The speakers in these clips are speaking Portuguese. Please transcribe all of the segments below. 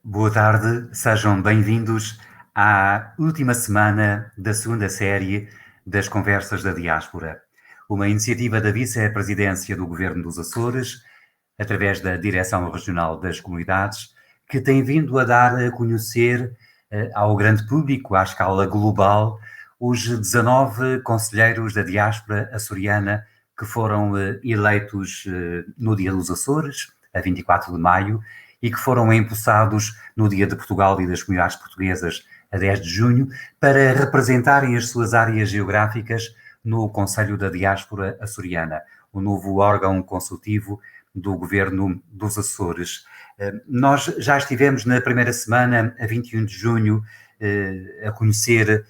Boa tarde, sejam bem-vindos à última semana da segunda série das Conversas da Diáspora, uma iniciativa da Vice-Presidência do Governo dos Açores, através da Direção Regional das Comunidades, que tem vindo a dar a conhecer ao grande público, à escala global, os 19 conselheiros da diáspora açoriana que foram eleitos no Dia dos Açores, a 24 de maio, e que foram empossados no Dia de Portugal e das Comunidades Portuguesas, a 10 de junho, para representarem as suas áreas geográficas no Conselho da Diáspora Açoriana, o novo órgão consultivo do Governo dos Açores. Nós já estivemos na primeira semana, a 21 de junho, a conhecer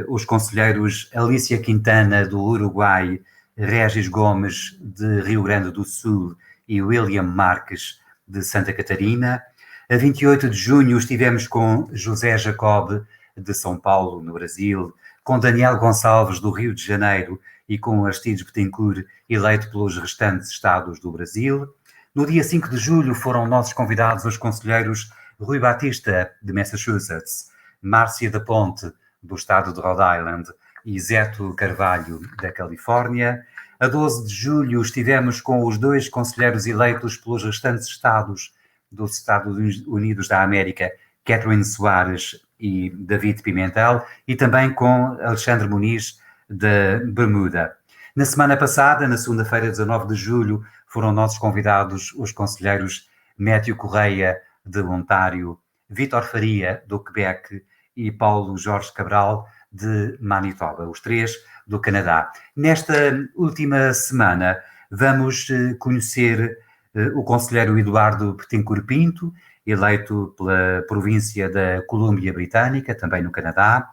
os conselheiros Alicia Quintana, do Uruguai, Régis Gomes, de Rio Grande do Sul, e William Marques, de Santa Catarina. A 28 de junho estivemos com José Jacob, de São Paulo, no Brasil, com Daniel Gonçalves, do Rio de Janeiro, e com Aristides Betancourt, eleito pelos restantes estados do Brasil. No dia 5 de julho foram nossos convidados os conselheiros Rui Batista, de Massachusetts, Márcia da Ponte, do estado de Rhode Island, e Zeto Carvalho, da Califórnia. A 12 de julho estivemos com os dois conselheiros eleitos pelos restantes estados dos Estados Unidos da América, Catherine Soares e David Pimentel, e também com Alexandre Muniz, da Bermuda. Na semana passada, na segunda-feira, 19 de julho, foram nossos convidados os conselheiros Métio Correia, de Ontário, Vítor Faria, do Quebec, e Paulo Jorge Cabral, de Manitoba, os três do Canadá. Nesta última semana vamos conhecer o conselheiro Eduardo Betancourt Pinto, eleito pela província da Colômbia Britânica, também no Canadá,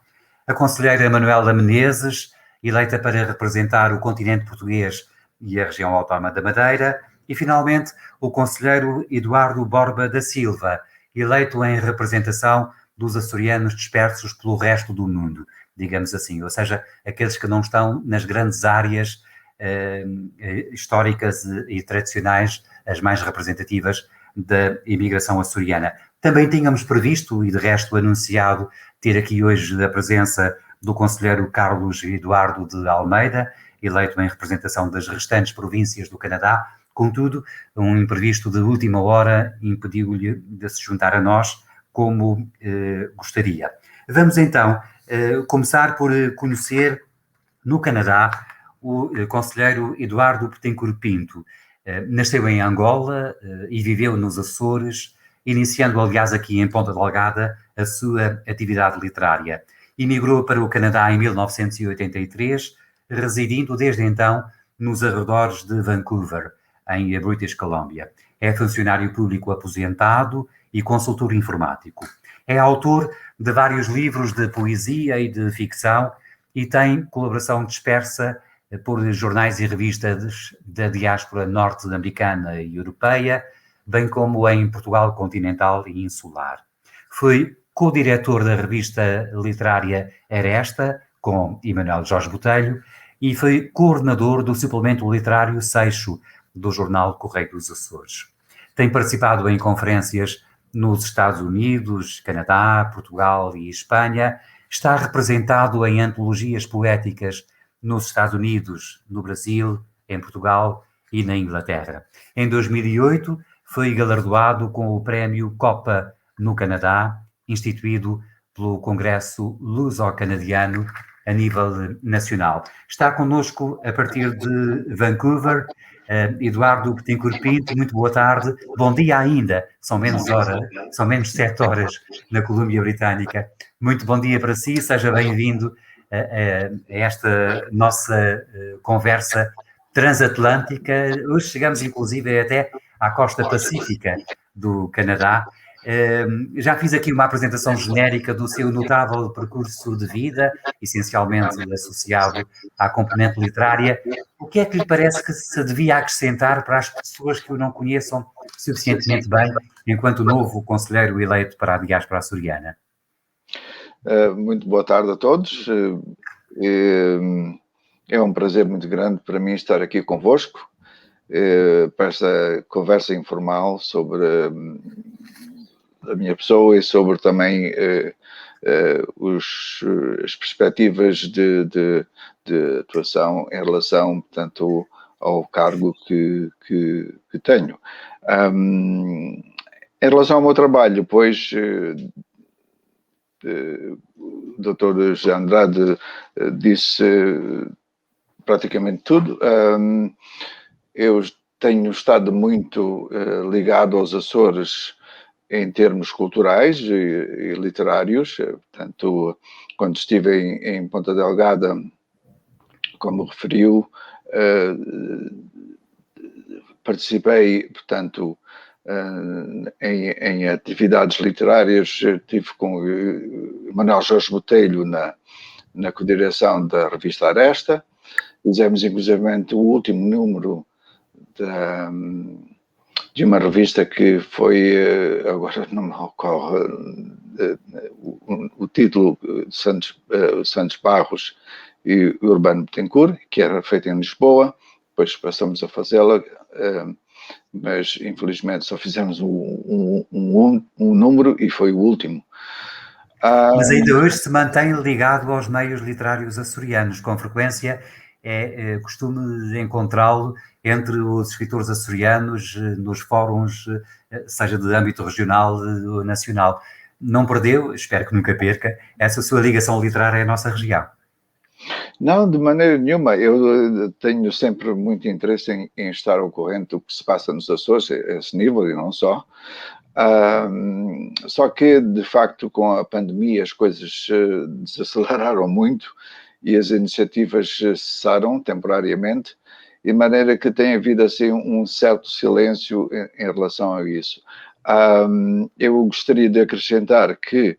a conselheira Manuela Menezes, eleita para representar o continente português e a região autónoma da Madeira, e finalmente o conselheiro Eduardo Borba da Silva, eleito em representação dos açorianos dispersos pelo resto do mundo, digamos assim, ou seja, aqueles que não estão nas grandes áreas históricas e tradicionais, as mais representativas da imigração açoriana. Também tínhamos previsto, e de resto anunciado, ter aqui hoje a presença do conselheiro Carlos Eduardo de Almeida, eleito em representação das restantes províncias do Canadá. Contudo, um imprevisto de última hora impediu-lhe de se juntar a nós como gostaria. Vamos então começar por conhecer no Canadá o conselheiro Eduardo Betancourt Pinto. Nasceu em Angola e viveu nos Açores, iniciando, aliás, aqui em Ponta Delgada, a sua atividade literária. Emigrou para o Canadá em 1983, residindo desde então nos arredores de Vancouver, em British Columbia. É funcionário público aposentado e consultor informático. É autor de vários livros de poesia e de ficção e tem colaboração dispersa por jornais e revistas da diáspora norte-americana e europeia, bem como em Portugal continental e insular. Foi co-diretor da revista literária Era Esta, com Emanuel Jorge Botelho, e foi coordenador do suplemento literário Seixo, do jornal Correio dos Açores. Tem participado em conferências nos Estados Unidos, Canadá, Portugal e Espanha. Está representado em antologias poéticas nos Estados Unidos, no Brasil, em Portugal e na Inglaterra. Em 2008, foi galardoado com o prémio Copa no Canadá, instituído pelo Congresso Luso-Canadiano a nível nacional. Está connosco a partir de Vancouver, Eduardo Betancourt Pinto. Muito boa tarde, bom dia ainda, são menos 7 horas na Colômbia Britânica. Muito bom dia para si, seja bem-vindo a esta nossa conversa transatlântica. Hoje chegamos inclusive até à costa pacífica do Canadá. Já fiz aqui uma apresentação genérica do seu notável percurso de vida, essencialmente associado à componente literária. O que é que lhe parece que se devia acrescentar para as pessoas que o não conheçam suficientemente bem, enquanto novo conselheiro eleito para a diáspora açoriana? Muito boa tarde a todos. É um prazer muito grande para mim estar aqui convosco para esta conversa informal sobre a minha pessoa e sobre também as perspectivas de atuação em relação, portanto, ao cargo que tenho. Em relação ao meu trabalho, pois o Dr. José Andrade disse praticamente tudo. Eu tenho estado muito ligado aos Açores em termos culturais e literários. Portanto, quando estive em Ponta Delgada, como referiu, participei, portanto, em atividades literárias. Estive com Manuel Jorge Botelho na codireção da revista Aresta. Fizemos, inclusivamente, o último número de uma revista que foi, agora não me ocorre o título, Santos Barros e Urbano Betancourt, que era feita em Lisboa. Depois passamos a fazê-la, mas infelizmente só fizemos um número e foi o último. Mas ainda hoje se mantém ligado aos meios literários açorianos. Com frequência é costume encontrá-lo entre os escritores açorianos nos fóruns, seja de âmbito regional ou nacional. Não perdeu, espero que nunca perca, essa sua ligação literária à nossa região? Não, de maneira nenhuma. Eu tenho sempre muito interesse em estar ao corrente do que se passa nos Açores, a esse nível e não só. Só que, de facto, com a pandemia as coisas desaceleraram muito e as iniciativas cessaram temporariamente, de maneira que tem havido assim um certo silêncio em relação a isso. Eu gostaria de acrescentar que,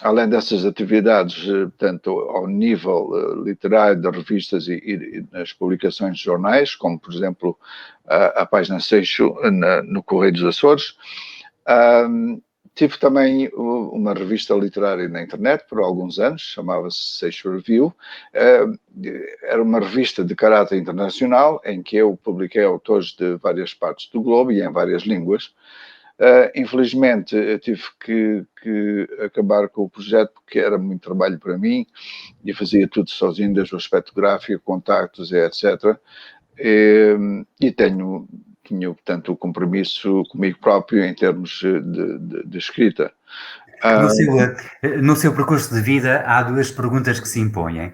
além dessas atividades, tanto ao nível literário, das revistas e nas publicações de jornais, como, por exemplo, a página Seixo no Correio dos Açores, tive também uma revista literária na internet por alguns anos, chamava-se Seixo Review. Era uma revista de caráter internacional em que eu publiquei autores de várias partes do globo e em várias línguas. Infelizmente tive que acabar com o projeto porque era muito trabalho para mim e fazia tudo sozinho, desde o aspecto gráfico, contactos, etc. E tinha, portanto, o compromisso comigo próprio em termos de escrita. No seu percurso de vida há duas perguntas que se impõem.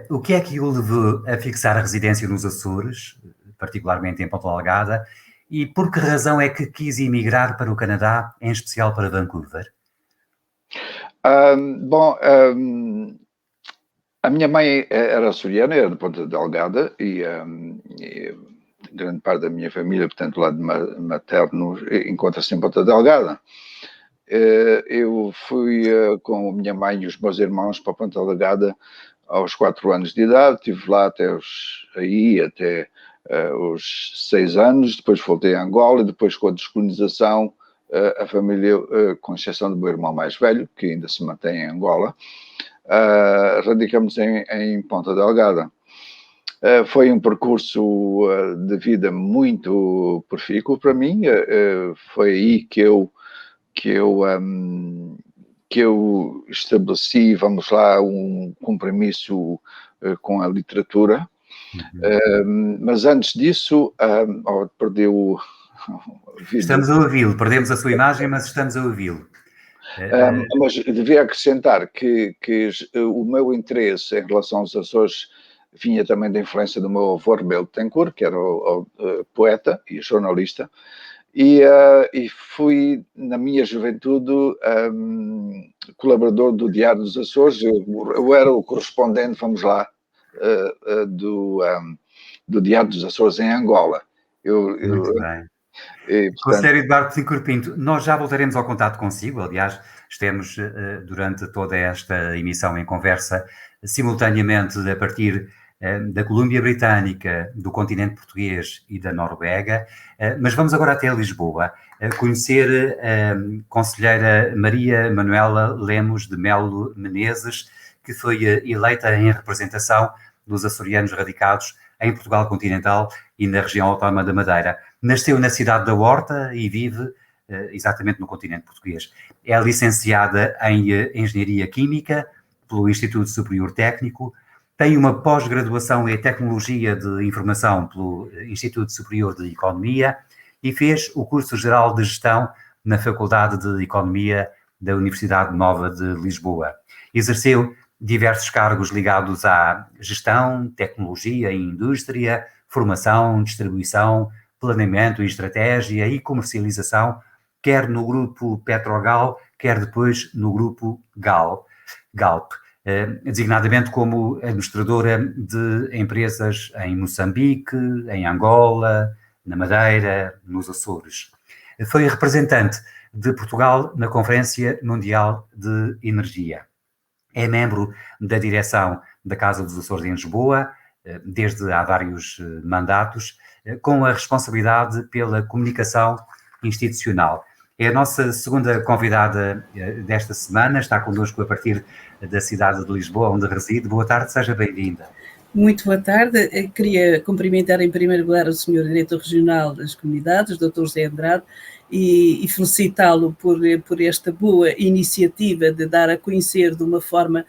O que é que o levou a fixar a residência nos Açores, particularmente em Ponta Delgada, e por que razão é que quis emigrar para o Canadá, em especial para Vancouver? A minha mãe era açoriana, era de Ponta Delgada, e grande parte da minha família, portanto, lá de materno, encontra-se em Ponta Delgada. Eu fui com a minha mãe e os meus irmãos para Ponta Delgada aos 4 anos de idade, estive lá até os 6 anos, depois voltei a Angola, e depois com a descolonização, a família, com exceção do meu irmão mais velho, que ainda se mantém em Angola, radicamos em Ponta Delgada. Foi um percurso de vida muito profícuo para mim. Foi aí que eu estabeleci, vamos lá, um compromisso com a literatura. Mas antes disso, perdeu. Estamos a ouvi-lo, perdemos a sua imagem, mas estamos a ouvi-lo. Mas devia acrescentar que o meu interesse em relação aos Açores vinha também da influência do meu avô Rebelo Betancourt, que era o poeta e jornalista, e fui, na minha juventude, colaborador do Diário dos Açores. Eu era o correspondente, vamos lá, do Diário dos Açores em Angola. Muito bem. Conselheiro Eduardo Betancourt Pinto, nós já voltaremos ao contato consigo. Aliás, estamos durante toda esta emissão em conversa simultaneamente a partir da Colômbia Britânica, do continente português e da Noruega, mas vamos agora até Lisboa conhecer a conselheira Maria Manuela Lemos de Melo Menezes, que foi eleita em representação dos açorianos radicados em Portugal continental e na região autónoma da Madeira. Nasceu na cidade da Horta e vive exatamente no continente português. É licenciada em Engenharia Química pelo Instituto Superior Técnico, tem uma pós-graduação em Tecnologia de Informação pelo Instituto Superior de Economia e fez o curso geral de Gestão na Faculdade de Economia da Universidade Nova de Lisboa. Exerceu diversos cargos ligados à gestão, tecnologia e indústria, formação, distribuição, planeamento e estratégia e comercialização, quer no grupo Petrogal, quer depois no grupo Galp, designadamente como administradora de empresas em Moçambique, em Angola, na Madeira, nos Açores. Foi representante de Portugal na Conferência Mundial de Energia. É membro da direção da Casa dos Açores em Lisboa, desde há vários mandatos, com a responsabilidade pela comunicação institucional. É a nossa segunda convidada desta semana, está connosco a partir da cidade de Lisboa, onde reside. Boa tarde, seja bem-vinda. Muito boa tarde. Eu queria cumprimentar em primeiro lugar o Sr. Diretor Regional das Comunidades, Dr. José Andrade, e felicitá-lo por esta boa iniciativa de dar a conhecer de uma forma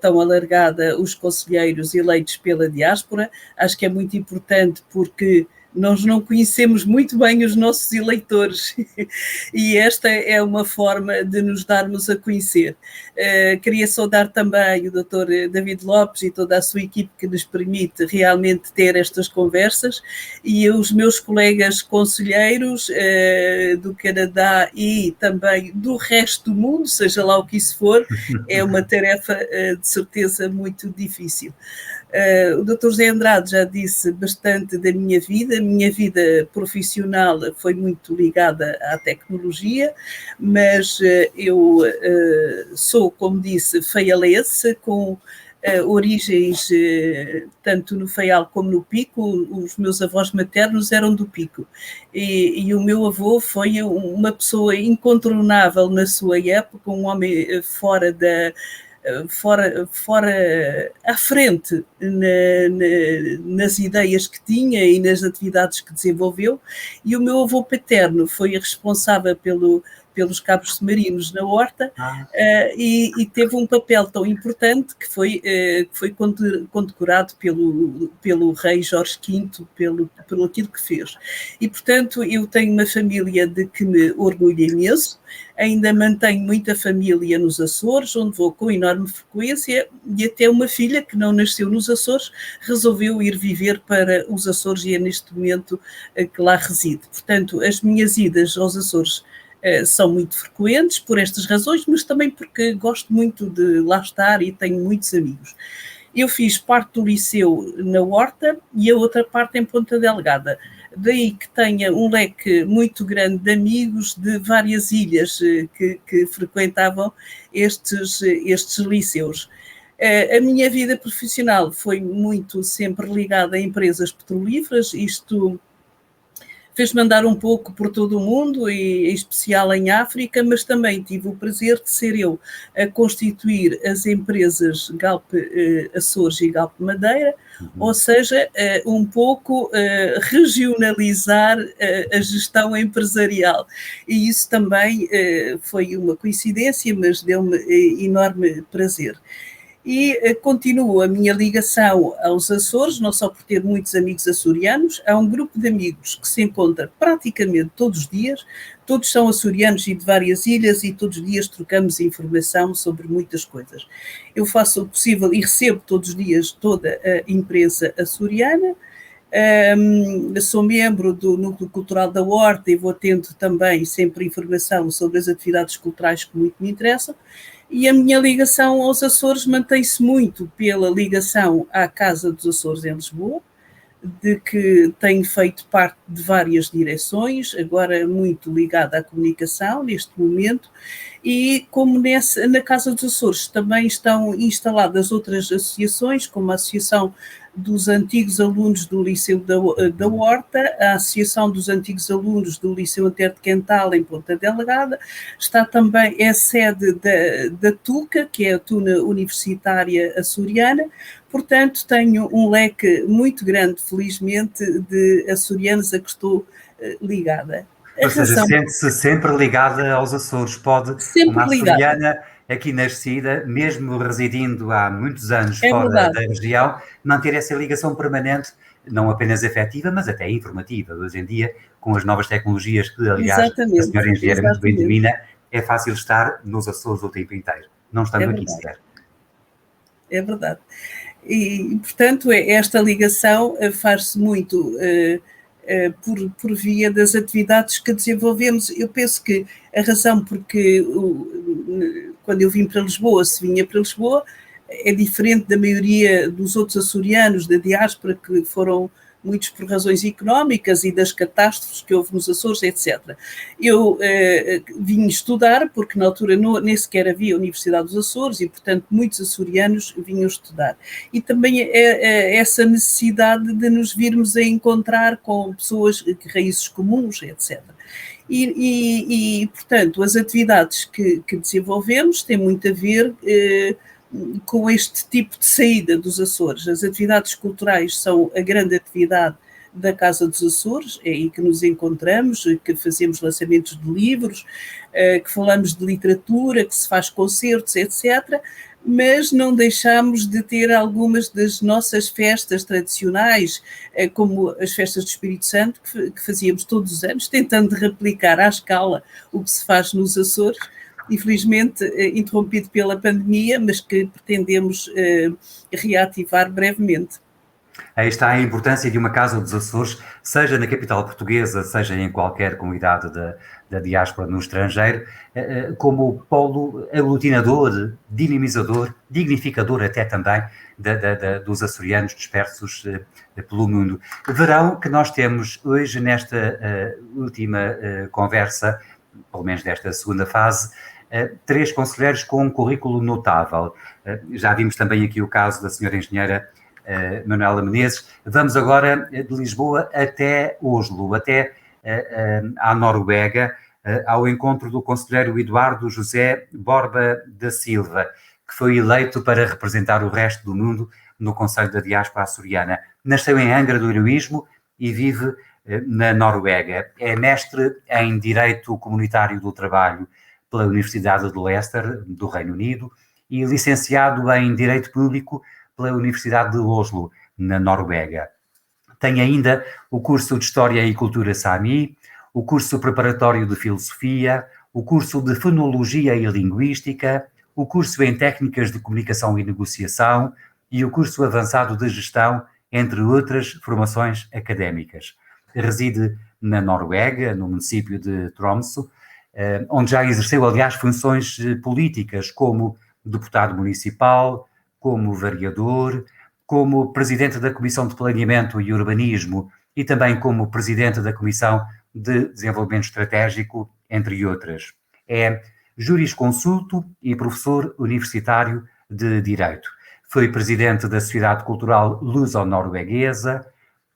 tão alargada os conselheiros eleitos pela diáspora. Acho que é muito importante porque nós não conhecemos muito bem os nossos eleitores e esta é uma forma de nos darmos a conhecer. Queria saudar também o Dr. David Lopes e toda a sua equipe que nos permite realmente ter estas conversas e os meus colegas conselheiros do Canadá e também do resto do mundo, seja lá o que isso for, é uma tarefa de certeza muito difícil. O Dr. José Andrade já disse bastante da minha vida. A minha vida profissional foi muito ligada à tecnologia, mas eu sou, como disse, faialense, com origens tanto no Faial como no Pico. Os meus avós maternos eram do Pico e o meu avô foi uma pessoa incontornável na sua época, um homem fora à frente nas ideias que tinha e nas atividades que desenvolveu, e o meu avô paterno foi responsável pelos cabos submarinos na Horta e teve um papel tão importante que foi condecorado pelo rei Jorge V pelo aquilo que fez. E, portanto, eu tenho uma família de que me orgulho imenso. Ainda mantenho muita família nos Açores, onde vou com enorme frequência, e até uma filha que não nasceu nos Açores resolveu ir viver para os Açores e é neste momento que lá reside. Portanto, as minhas idas aos Açores são muito frequentes por estas razões, mas também porque gosto muito de lá estar e tenho muitos amigos. Eu fiz parte do liceu na Horta e a outra parte em Ponta Delgada. Daí que tenha um leque muito grande de amigos de várias ilhas que frequentavam estes liceus. A minha vida profissional foi muito sempre ligada a empresas petrolíferas. Isto fez-me andar um pouco por todo o mundo, e em especial em África, mas também tive o prazer de ser eu a constituir as empresas Galp Açores e Galp Madeira, ou seja, um pouco regionalizar a gestão empresarial. E isso também foi uma coincidência, mas deu-me enorme prazer. E continuo a minha ligação aos Açores, não só por ter muitos amigos açorianos. Há um grupo de amigos que se encontra praticamente todos os dias, todos são açorianos e de várias ilhas, e todos os dias trocamos informação sobre muitas coisas. Eu faço o possível e recebo todos os dias toda a imprensa açoriana. Sou membro do Núcleo Cultural da Horta e vou tendo também sempre informação sobre as atividades culturais que muito me interessam. E a minha ligação aos Açores mantém-se muito pela ligação à Casa dos Açores em Lisboa, de que tenho feito parte de várias direções, agora muito ligada à comunicação neste momento, e como na Casa dos Açores também estão instaladas outras associações, como a Associação dos Antigos Alunos do Liceu da Horta, a Associação dos Antigos Alunos do Liceu Antero de Quental, em Ponta Delgada, está também, é sede da TUCA, que é a Tuna Universitária Açoriana. Portanto, tenho um leque muito grande, felizmente, de açorianos a que estou ligada. A Ou seja, razão, sente-se sempre ligada aos Açores. Pode, uma sempre ligada, açoriana aqui nascida, mesmo residindo há muitos anos é fora verdade, da região, manter essa ligação permanente, não apenas afetiva, mas até informativa. Hoje em dia, com as novas tecnologias que, aliás, a exatamente, senhora engenheira muito bem exatamente, domina, é fácil estar nos Açores o tempo inteiro. Não é estando aqui verdade, sequer. é verdade. E, portanto, esta ligação faz-se muito por via das atividades que desenvolvemos. Eu penso que a razão porque quando eu vim para Lisboa, se vinha para Lisboa, é diferente da maioria dos outros açorianos da diáspora que foram muitos por razões económicas e das catástrofes que houve nos Açores, etc. Eu vim estudar, porque na altura nem sequer havia a Universidade dos Açores e, portanto, muitos açorianos vinham estudar. E também essa necessidade de nos virmos a encontrar com pessoas, raízes comuns, etc. Portanto, as atividades que desenvolvemos têm muito a ver com este tipo de saída dos Açores. As atividades culturais são a grande atividade da Casa dos Açores, é aí que nos encontramos, que fazemos lançamentos de livros, que falamos de literatura, que se faz concertos, etc., mas não deixamos de ter algumas das nossas festas tradicionais, como as festas do Espírito Santo, que fazíamos todos os anos, tentando replicar à escala o que se faz nos Açores, infelizmente interrompido pela pandemia, mas que pretendemos reativar brevemente. Aí está a importância de uma Casa dos Açores, seja na capital portuguesa, seja em qualquer comunidade da diáspora no estrangeiro, como polo aglutinador, dinamizador, dignificador até também dos açorianos dispersos pelo mundo. Verão que nós temos hoje nesta última conversa, pelo menos desta segunda fase, 3 conselheiros com um currículo notável. Já vimos também aqui o caso da senhora engenheira Manuela Menezes. Vamos agora de Lisboa até Oslo, até à Noruega, ao encontro do conselheiro Eduardo José Borba da Silva, que foi eleito para representar o resto do mundo no Conselho da Diáspora Açoriana. Nasceu em Angra do Heroísmo e vive na Noruega. É mestre em Direito Comunitário do Trabalho pela Universidade de Leicester, do Reino Unido, e licenciado em Direito Público pela Universidade de Oslo, na Noruega. Tem ainda o curso de História e Cultura Sami, o curso preparatório de Filosofia, o curso de Fonologia e Linguística, o curso em Técnicas de Comunicação e Negociação e o curso avançado de Gestão, entre outras formações académicas. Reside na Noruega, no município de Tromsø, onde já exerceu, aliás, funções políticas como deputado municipal, como vereador, como presidente da Comissão de Planeamento e Urbanismo e também como presidente da Comissão de Desenvolvimento Estratégico, entre outras. É jurisconsulto e professor universitário de Direito. Foi presidente da Sociedade Cultural Luso-Norueguesa,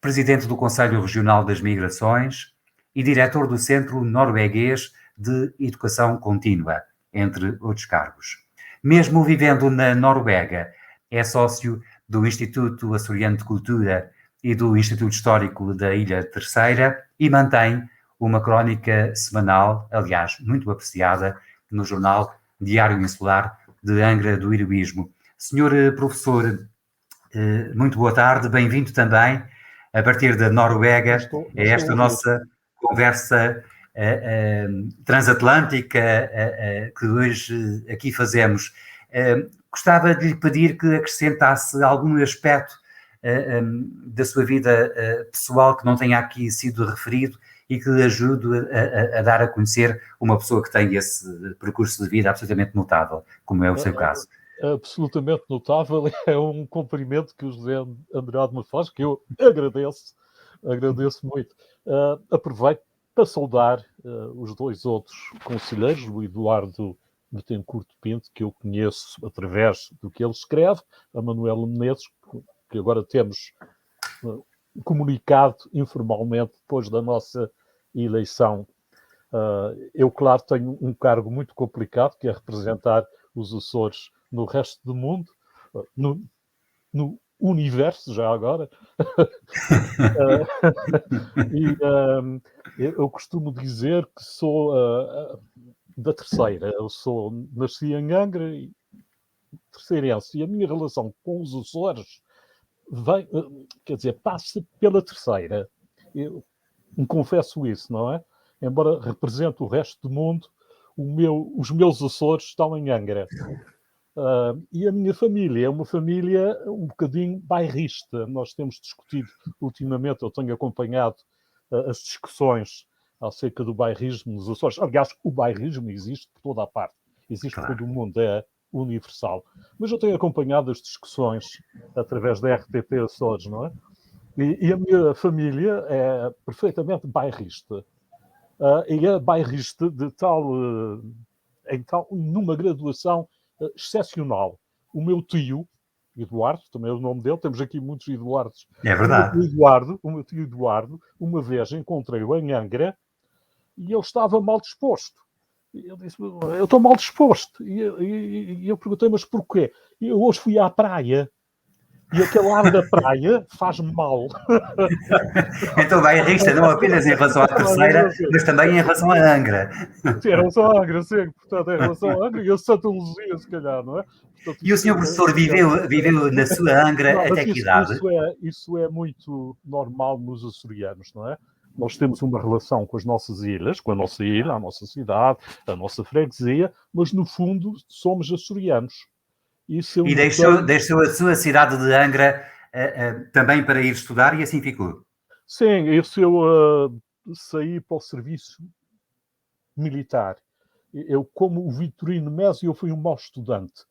presidente do Conselho Regional das Migrações e diretor do Centro Norueguês de Educação Contínua, entre outros cargos. Mesmo vivendo na Noruega, é sócio do Instituto Açoriano de Cultura e do Instituto Histórico da Ilha Terceira e mantém uma crónica semanal, aliás, muito apreciada, no jornal Diário Insular de Angra do Heroísmo. Senhor professor, muito boa tarde, bem-vindo também, a partir da Noruega, a esta nossa conversa transatlântica que hoje aqui fazemos. Gostava de lhe pedir que acrescentasse algum aspecto da sua vida pessoal que não tenha aqui sido referido e que lhe ajude a dar a conhecer uma pessoa que tem esse percurso de vida absolutamente notável, como é o seu caso. Absolutamente notável, é um cumprimento que o José Andrade me faz, que eu agradeço muito. Aproveito para saudar os 2 outros conselheiros, o Eduardo Betancourt Pinto, que eu conheço através do que ele escreve, a Manuela Menezes, que agora temos comunicado informalmente depois da nossa eleição. Eu, claro, tenho um cargo muito complicado, que é representar os Açores no resto do mundo, no universo, já agora. Eu costumo dizer que sou da terceira. Eu nasci em Angra, terceirense, e a minha relação com os Açores vem, quer dizer, passa pela terceira. Eu me confesso isso, não é? Embora represente o resto do mundo, os meus Açores estão em Angra. E a minha família é uma família um bocadinho bairrista. Nós temos discutido ultimamente, eu tenho acompanhado as discussões acerca do bairrismo nos Açores. Aliás, o bairrismo existe por toda a parte. Existe por todo o mundo, é universal. Mas eu tenho acompanhado as discussões através da RTP Açores, não é? E a minha família é perfeitamente bairrista. E é bairrista de numa graduação excepcional. O meu tio, Eduardo, também é o nome dele, temos aqui muitos Eduardos. É verdade. O meu tio Eduardo, uma vez encontrei-o em Angra e ele estava mal disposto. E ele disse: eu estou mal disposto. E eu perguntei: mas porquê? E eu hoje fui à praia. E aquele ar da praia faz-me mal. Então bairrista não apenas em relação à terceira, mas também em relação à Angra. Sim, em relação à Angra, sim. Portanto, em relação à Angra e a Santa Luzia, se calhar, não é? Portanto, E o senhor professor viveu na sua Angra não, até que idade? Isso é muito normal nos açorianos, não é? Nós temos uma relação com as nossas ilhas, com a nossa ilha, a nossa cidade, a nossa freguesia, mas no fundo somos açorianos. E deixou a sua cidade de Angra também para ir estudar e assim ficou? Sim, isso eu saí para o serviço militar. Eu, como o Vitorino Mésio, eu fui um mau estudante.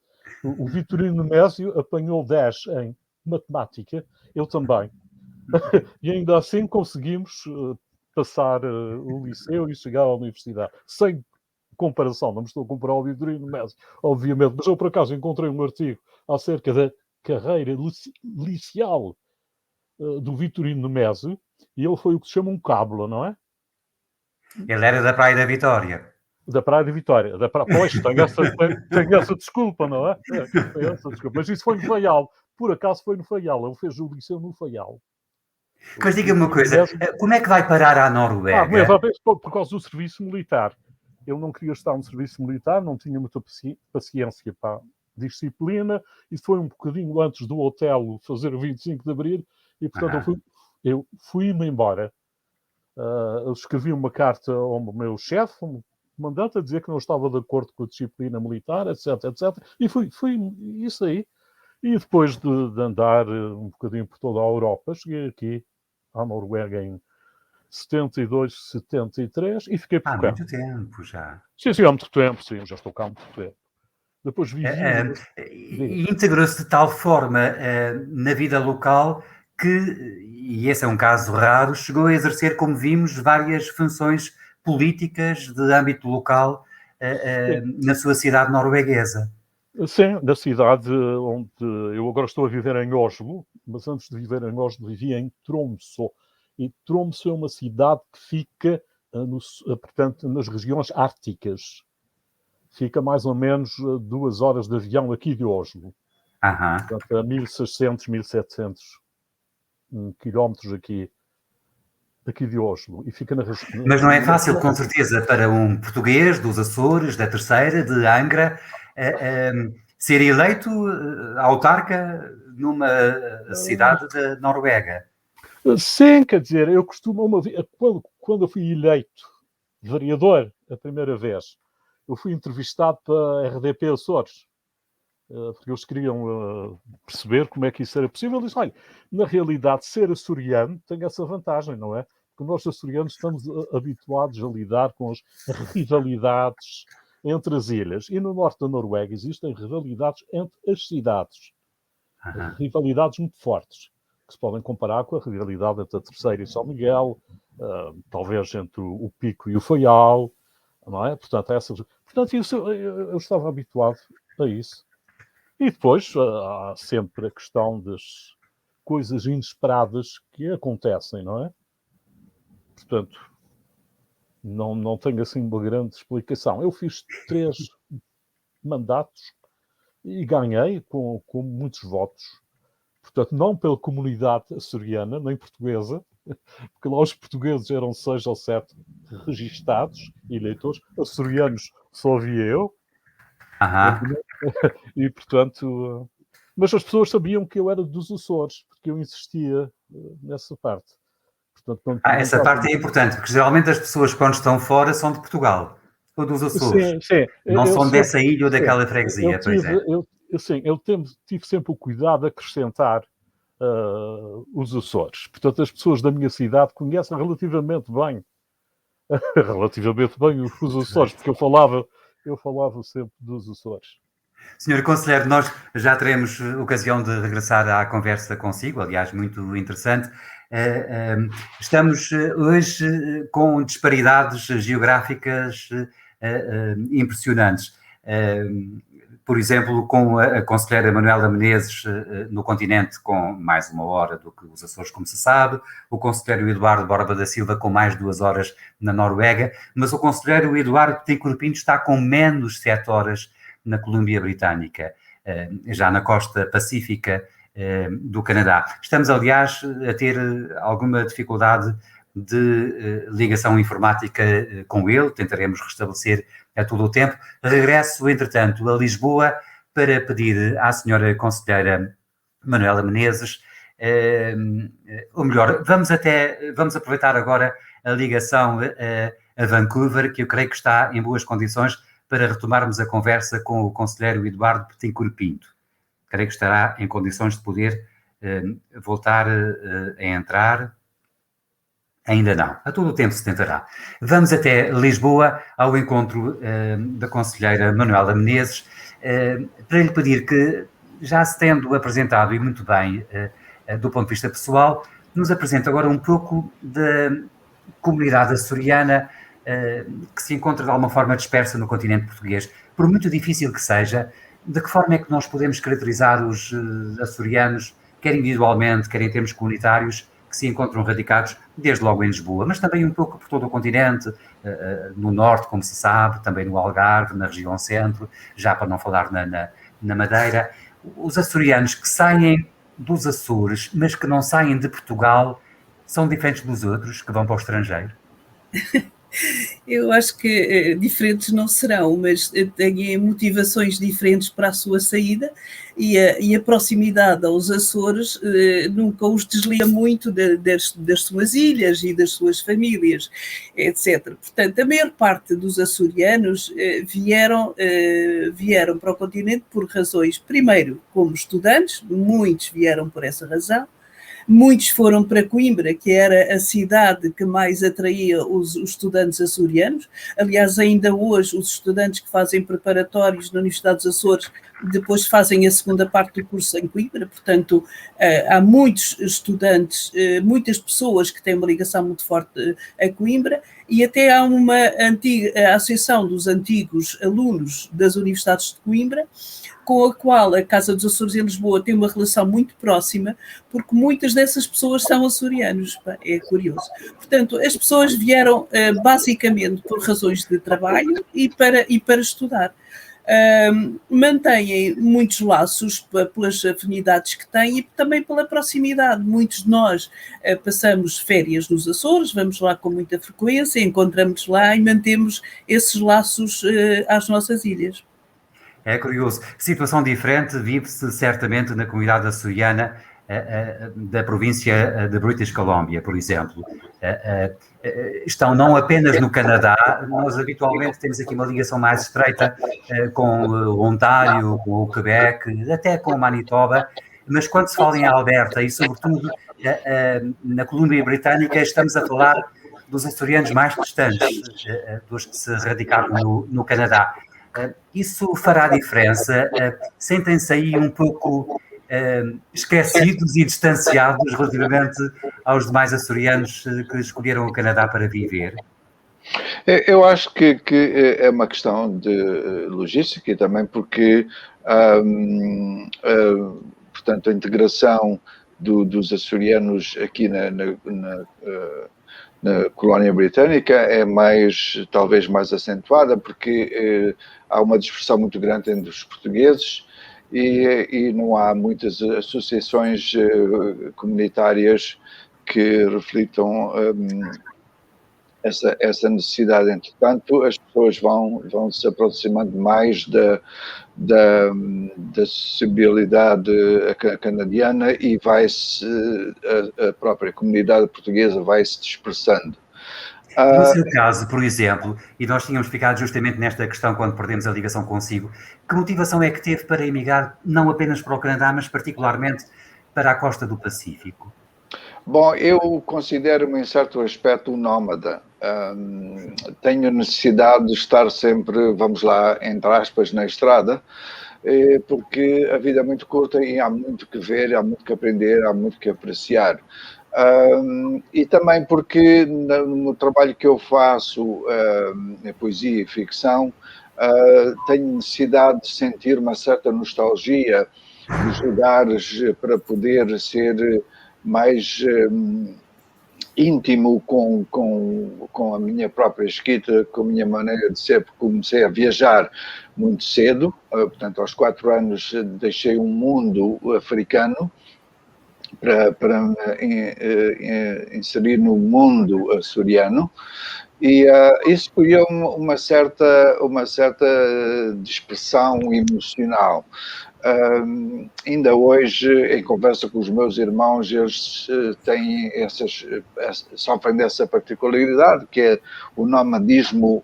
O Vitorino Mésio apanhou 10 em matemática, eu também. E ainda assim conseguimos passar o liceu e chegar à universidade. Sem comparação, não me estou a comparar ao Vitorino Mésio, obviamente, mas eu por acaso encontrei um artigo acerca da carreira liceal do Vitorino Mésio, e ele foi o que se chama um cábula, não é? Ele era da Praia da Vitória. Da Praia de Vitória. Pois, tenho essa desculpa, não é? Essa desculpa. Mas isso foi no Faial. Por acaso foi no Faial. Ele fez o liceu no Faial. Mas diga-me uma coisa, como é que vai parar à Noruega? Por causa do serviço militar. Eu não queria estar no serviço militar, não tinha muita paciência para disciplina. Isso foi um bocadinho antes do Otelo fazer o 25 de Abril e, portanto, eu fui-me embora. Eu escrevi uma carta ao meu chefe, um comandante, a dizer que não estava de acordo com a disciplina militar, etc, etc. E fui isso aí. E depois de andar um bocadinho por toda a Europa, cheguei aqui à Noruega em 72, 73 e fiquei por cá. Há muito tempo já. Sim, há muito tempo, sim, já estou cá há muito tempo. Depois vivi... E integrou-se de tal forma na vida local que, e esse é um caso raro, chegou a exercer, como vimos, várias funções políticas de âmbito local na sua cidade norueguesa. Sim, na cidade onde eu agora estou a viver em Oslo, mas antes de viver em Oslo vivia em Tromsø. E Tromsø é uma cidade que fica, portanto, nas regiões árticas. Fica mais ou menos 2 horas de avião aqui de Oslo. Portanto, a 1600, 1700 quilómetros aqui de Oslo. E fica Mas não é fácil, com certeza, para um português dos Açores, da Terceira, de Angra, ser eleito autarca numa cidade da Noruega. Sim, quer dizer, eu costumo, quando eu fui eleito vereador a primeira vez, eu fui entrevistado para a RDP Açores, porque eles queriam perceber como é que isso era possível. Eu disse: olha, na realidade, ser açoriano tem essa vantagem, não é? Porque nós açorianos estamos habituados a lidar com as rivalidades entre as ilhas. E no norte da Noruega existem rivalidades entre as cidades. Rivalidades muito fortes, que se podem comparar com a rivalidade entre a Terceira e São Miguel, talvez entre o Pico e o Faial, não é? Portanto, eu estava habituado a isso. E depois há sempre a questão das coisas inesperadas que acontecem, não é? Portanto, não tenho assim uma grande explicação. Eu fiz 3 mandatos e ganhei com muitos votos. portanto, não pela comunidade açoriana, nem portuguesa, porque lá os portugueses eram 6 ou 7 registados, eleitores, açorianos só havia eu, e portanto... Mas as pessoas sabiam que eu era dos Açores, porque eu insistia nessa parte. Portanto, essa parte é importante, porque geralmente as pessoas, quando estão fora, são de Portugal, ou dos Açores. Sim. Não são dessa ilha ou daquela freguesia, pois é. Eu tive sempre o cuidado de acrescentar os Açores. Portanto, as pessoas da minha cidade conhecem relativamente bem os Açores, porque eu falava sempre dos Açores. Senhor Conselheiro, nós já teremos ocasião de regressar à conversa consigo, aliás, muito interessante. Estamos hoje com disparidades geográficas impressionantes. Por exemplo, com a conselheira Manuela Menezes no continente com mais 1 hora do que os Açores, como se sabe, o conselheiro Eduardo Borba da Silva com mais 2 horas na Noruega, mas o conselheiro Eduardo Betancourt Pinto está com menos 7 horas na Colômbia Britânica, já na costa pacífica do Canadá. Estamos, aliás, a ter alguma dificuldade de ligação informática com ele, tentaremos restabelecer a todo o tempo. Regresso, entretanto, a Lisboa para pedir à senhora conselheira Manuela Menezes, ou melhor, vamos aproveitar agora a ligação a Vancouver, que eu creio que está em boas condições para retomarmos a conversa com o conselheiro Eduardo Betancourt Pinto. Creio que estará em condições de poder voltar a entrar. Ainda não. A todo o tempo se tentará. Vamos até Lisboa, ao encontro da conselheira Manuela Menezes, para lhe pedir que, já se tendo apresentado, e muito bem, do ponto de vista pessoal, nos apresente agora um pouco da comunidade açoriana que se encontra de alguma forma dispersa no continente português. Por muito difícil que seja, de que forma é que nós podemos caracterizar os açorianos, quer individualmente, quer em termos comunitários, que se encontram radicados desde logo em Lisboa, mas também um pouco por todo o continente, no norte, como se sabe, também no Algarve, na região centro, já para não falar na Madeira. Os açorianos que saem dos Açores, mas que não saem de Portugal, são diferentes dos outros que vão para o estrangeiro? Eu acho que diferentes não serão, mas têm motivações diferentes para a sua saída e a proximidade aos Açores nunca os desliga muito das suas ilhas e das suas famílias, etc. Portanto, a maior parte dos açorianos vieram para o continente por razões, primeiro, como estudantes, muitos vieram por essa razão. Muitos foram para Coimbra, que era a cidade que mais atraía os estudantes açorianos. Aliás, ainda hoje, os estudantes que fazem preparatórios na Universidade dos Açores depois fazem a segunda parte do curso em Coimbra. Portanto, há muitos estudantes, muitas pessoas que têm uma ligação muito forte a Coimbra, e até há uma antiga associação dos antigos alunos das universidades de Coimbra, com a qual a Casa dos Açores em Lisboa tem uma relação muito próxima, porque muitas dessas pessoas são açorianos. É curioso. Portanto, as pessoas vieram basicamente por razões de trabalho e para estudar. Mantêm muitos laços pelas afinidades que têm e também pela proximidade. Muitos de nós passamos férias nos Açores, vamos lá com muita frequência, encontramos lá e mantemos esses laços às nossas ilhas. É curioso. Situação diferente vive-se certamente na comunidade açoriana da província de British Columbia, por exemplo. Estão não apenas no Canadá, nós habitualmente temos aqui uma ligação mais estreita com o Ontário, com o Quebec, até com o Manitoba, mas quando se fala em Alberta e sobretudo na Colômbia Britânica, estamos a falar dos açorianos mais distantes, dos que se radicaram no Canadá. Isso fará diferença? Sentem-se aí um pouco esquecidos e distanciados relativamente aos demais açorianos que escolheram o Canadá para viver? Eu acho que é uma questão de logística e também porque, portanto, a integração dos açorianos aqui na colónia britânica é talvez mais acentuada, porque há uma dispersão muito grande entre os portugueses e não há muitas associações comunitárias que reflitam essa necessidade. Entretanto, as pessoas vão se aproximando mais da acessibilidade canadiana e a própria comunidade portuguesa vai se dispersando. No seu caso, por exemplo, e nós tínhamos ficado justamente nesta questão quando perdemos a ligação consigo, que motivação é que teve para emigrar não apenas para o Canadá, mas particularmente para a costa do Pacífico? Bom, eu considero-me em certo aspecto um nómada. Tenho necessidade de estar sempre, vamos lá, entre aspas, na estrada, porque a vida é muito curta e há muito que ver, há muito que aprender, há muito que apreciar. E também porque no trabalho que eu faço, em poesia e ficção, tenho necessidade de sentir uma certa nostalgia dos lugares para poder ser mais íntimo com a minha própria escrita, com a minha maneira de ser, porque comecei a viajar muito cedo, portanto aos 4 anos deixei um mundo africano para me inserir no mundo açoriano, e isso criou uma certa dispersão emocional. Ainda hoje, em conversa com os meus irmãos, eles sofrem dessa particularidade, que é o nomadismo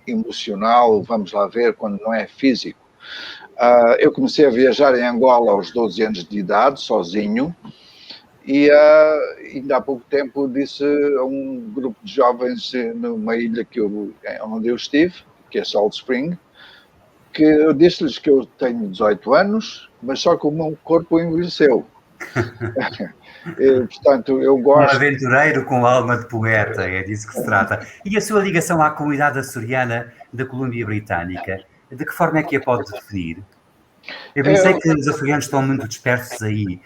emocional, vamos lá ver, quando não é físico. Eu comecei a viajar em Angola aos 12 anos de idade, sozinho, e ainda há pouco tempo disse a um grupo de jovens numa ilha onde eu estive, que é Salt Spring, que eu disse-lhes que eu tenho 18 anos, mas só que o meu corpo envelheceu. Portanto, eu gosto... Um aventureiro com alma de poeta, é disso que se trata. E a sua ligação à comunidade açoriana da Colômbia Britânica, de que forma é que a pode definir? Eu bem sei que os açorianos estão muito dispersos aí,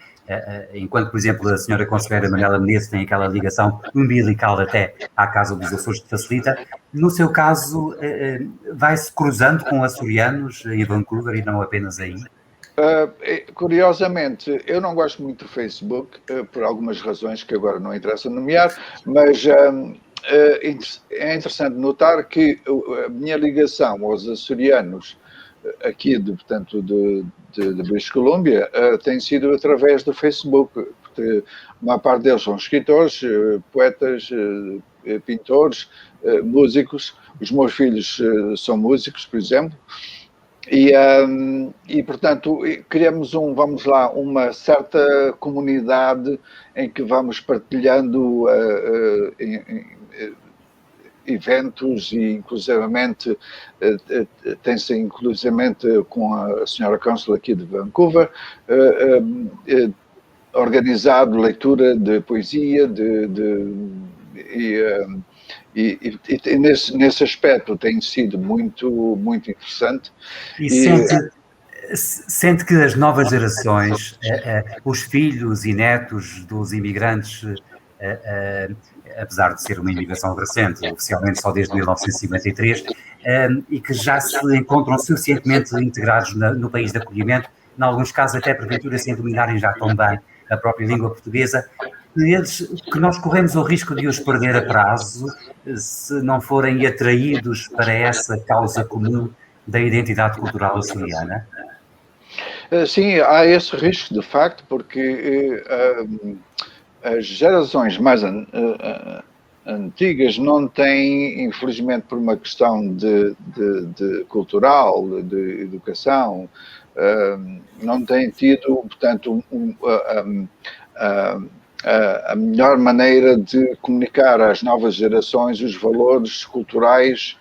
enquanto, por exemplo, a senhora conselheira Manuela Menezes tem aquela ligação umbilical até à Casa dos Açores que facilita. No seu caso, vai-se cruzando com açorianos em Vancouver e não apenas aí? Curiosamente, eu não gosto muito do Facebook, por algumas razões que agora não interessa nomear, mas é interessante notar que a minha ligação aos açorianos aqui, portanto, de British Columbia, tem sido através do Facebook, porque uma parte deles são escritores, poetas, pintores, músicos. Os meus filhos são músicos, por exemplo, e portanto, criamos uma certa comunidade em que vamos partilhando eventos e inclusivamente tem-se inclusivamente com a senhora Cônsul aqui de Vancouver organizado leitura de poesia e nesse aspecto tem sido muito interessante. E sente que as novas gerações, os filhos e netos dos imigrantes, apesar de ser uma imigração recente, oficialmente só desde 1953, e que já se encontram suficientemente integrados no país de acolhimento, em alguns casos até porventura sem dominarem já tão bem a própria língua portuguesa, que nós corremos o risco de os perder a prazo se não forem atraídos para essa causa comum da identidade cultural açoriana? Sim, há esse risco, de facto, porque as gerações mais antigas não têm, infelizmente, por uma questão de cultural, de educação, não têm tido, portanto, a melhor maneira de comunicar às novas gerações os valores culturais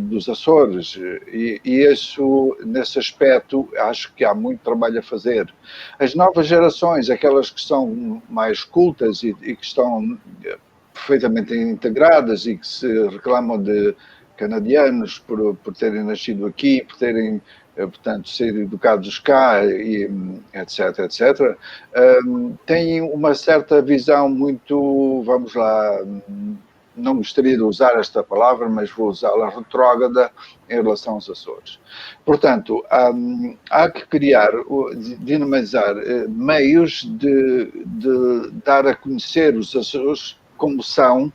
dos Açores, e isso, nesse aspecto, acho que há muito trabalho a fazer. As novas gerações, aquelas que são mais cultas e que estão perfeitamente integradas e que se reclamam de canadianos por terem nascido aqui, por terem, portanto, sido educados cá, e etc., têm uma certa visão muito, vamos lá, não gostaria de usar esta palavra, mas vou usá-la, retrógrada em relação aos Açores. Portanto, há que criar, dinamizar meios de dar a conhecer os Açores como são.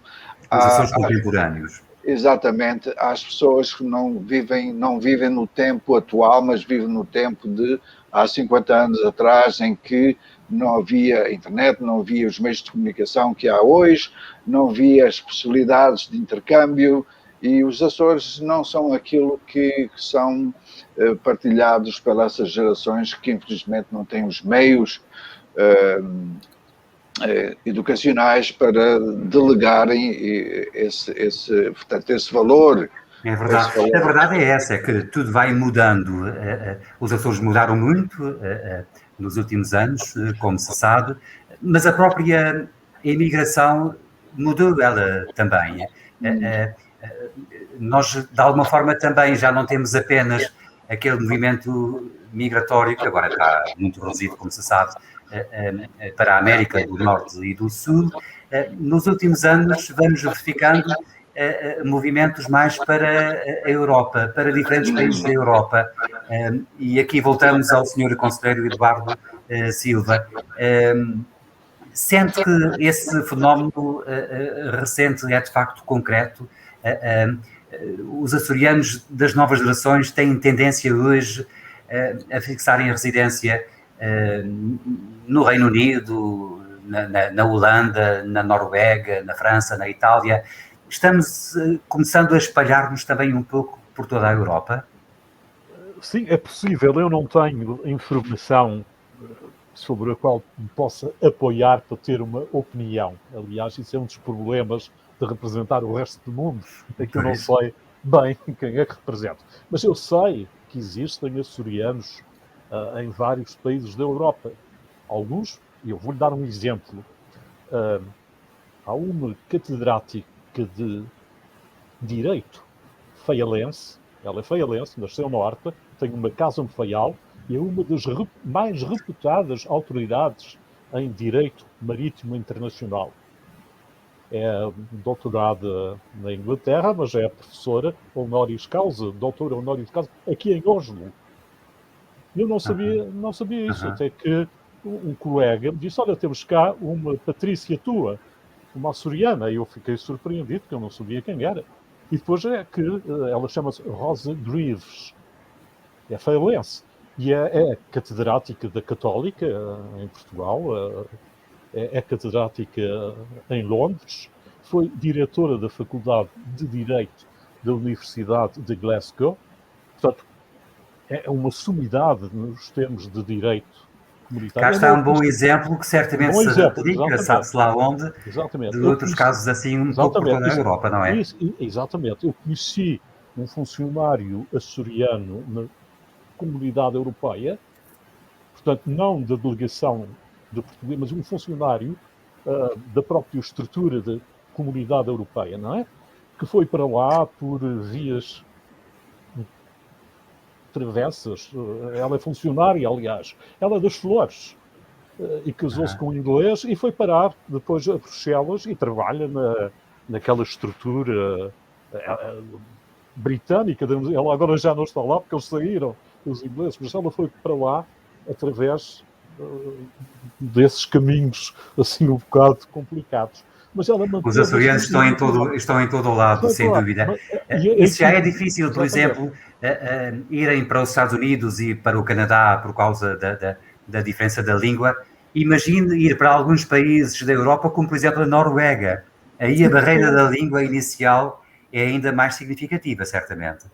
Os Açores contemporâneos. Exatamente, às pessoas que não vivem no tempo atual, mas vivem no tempo de há 50 anos atrás, em que não havia internet, não havia os meios de comunicação que há hoje, não havia as possibilidades de intercâmbio, e os Açores não são aquilo que são partilhados pelas gerações que infelizmente não têm os meios educacionais para delegarem esse valor. É verdade. A verdade é essa, é que tudo vai mudando. Os Açores mudaram muito nos últimos anos, como se sabe, mas a própria imigração mudou ela também. Nós, de alguma forma, também já não temos apenas aquele movimento migratório, que agora está muito reduzido, como se sabe, para a América do Norte e do Sul. Nos últimos anos vamos verificando movimentos mais para a Europa, para diferentes países da Europa. E aqui voltamos ao Sr. Conselheiro Eduardo Silva. Sente que esse fenómeno recente é de facto concreto? Os açorianos das novas gerações têm tendência hoje a fixarem a residência no Reino Unido, na Holanda, na Noruega, na França, na Itália. Estamos começando a espalhar-nos também um pouco por toda a Europa? Sim, é possível. Eu não tenho informação sobre a qual me possa apoiar para ter uma opinião. Aliás, isso é um dos problemas de representar o resto do mundo, é que eu não sei bem quem é que represento. Mas eu sei que existem açorianos em vários países da Europa. Alguns, e eu vou-lhe dar um exemplo. Há uma catedrática de Direito faialense, ela é faialense, nasceu na Horta, tem uma casa no Faial e é uma das mais reputadas autoridades em Direito Marítimo Internacional. É doutorada na Inglaterra, mas é professora honoris causa, doutora honoris causa, aqui em Oslo. Eu não sabia isso, até que um colega me disse, olha, temos cá uma Patrícia tua, uma açoriana, e eu fiquei surpreendido, porque eu não sabia quem era. E depois é que ela chama-se Rosa Greaves, é faialense, e é catedrática da Católica em Portugal, é catedrática em Londres, foi diretora da Faculdade de Direito da Universidade de Glasgow, portanto, é uma sumidade nos termos de direito comunitário. Cá está um bom exemplo que certamente se replica, sabe-se lá onde, exatamente. de outros casos assim um pouco por toda a Europa, não é? Exatamente. Eu conheci um funcionário açoriano na Comunidade Europeia, portanto, não da delegação de Portugal, mas um funcionário da própria estrutura da Comunidade Europeia, não é? Que foi para lá por vias travessas. Ela é funcionária, aliás. Ela é das Flores. E casou-se com um inglês e foi parar depois a Bruxelas e trabalha naquela estrutura britânica. Ela agora já não está lá porque eles saíram, os ingleses, mas ela foi para lá através desses caminhos assim um bocado complicados. Mas ela os açorianos estão em todo o lado, sem dúvida. Isso já é difícil, por exemplo, irem para os Estados Unidos e para o Canadá por causa da diferença da língua. Imagine ir para alguns países da Europa, como por exemplo a Noruega. Aí a barreira da língua inicial é ainda mais significativa, certamente.